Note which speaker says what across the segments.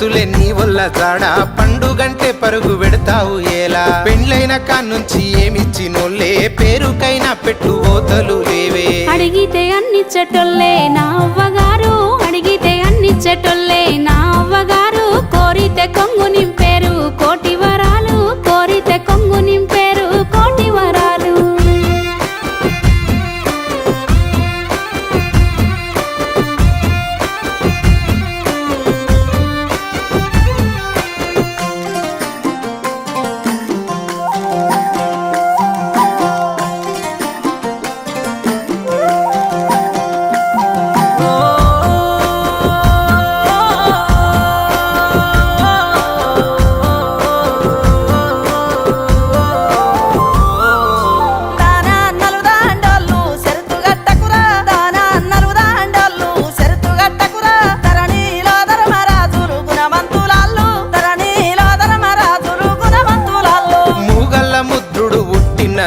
Speaker 1: వయసులే నీ వల్ల జాడ పండుగంటే పరుగు పెడతావు ఏలా పెండ్లైన కాన్నుంచి ఏమిచ్చినోళ్ళే పేరుకైనా పెట్టు ఓతలు లేవే
Speaker 2: అడిగితే అన్నిచ్చటోళ్ళే నా అవ్వగారు అడిగితే అన్నిచ్చటోళ్ళే నా అవ్వగారు కోరితే కొంగు నింపేరు కోటి వరాలు కోరితే కొంగు నింపేరు కోటి వరాలు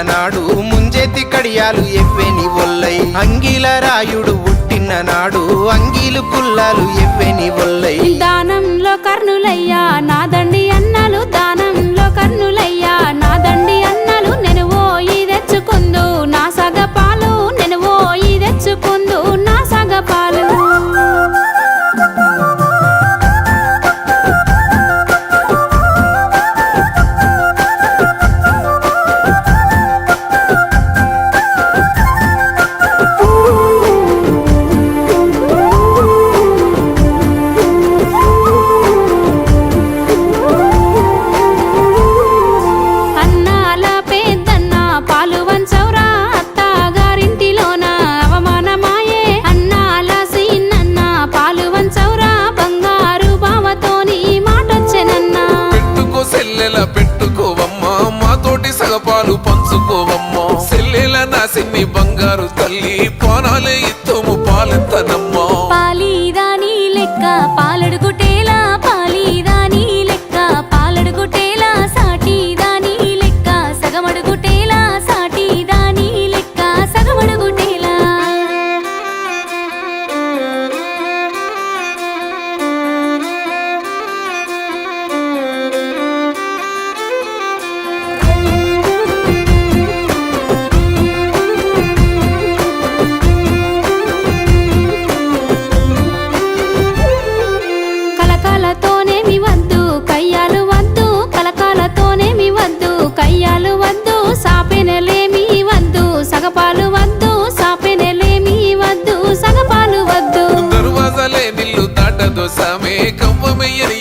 Speaker 1: నాడు ముంజేతి కడియాలు ఎవ్వెని ఒల్లై అంగిల రాయుడు పుట్టిన నాడు అంగీలు కుల్లాలు ఎవ్వెని ఒల్లై
Speaker 2: దానంలో కర్ణులయ్యా నా దండి అన్నలు దానంలో కర్ణులయ్యా నా దండి అన్నలు నేను పోయి తెచ్చుకుందు నా సగపాలు నేను పోయి తెచ్చుకుందు నా సగపాలు
Speaker 3: సగపాలు పంచుకోవమ్మా సెల్లెల నా సిన్ని బంగారు తల్లి పానాలే ఇత్తము పాలెత్తనమ్మా
Speaker 2: పాలీదాని లెక్క పాలడుగుటేలా పాలీదాని లెక్క పాలడుగుటేలా సాటిదాని లెక్క సగమడుగుటేలా సాటిదాని లెక్క సగమడుగుటేలా కలకాలతోనేమి వద్దు కయ్యాలు వద్దు కలకాలతోనేమి వద్దు కయ్యాలు వద్దు సాపెనలేమి వద్దు సగపాలు వద్దు సాపెనలేమి వద్దు సగపాలు వద్దు
Speaker 3: దర్వాజలే నిల్లు దాటదో సామే కవ్వమెయ్యని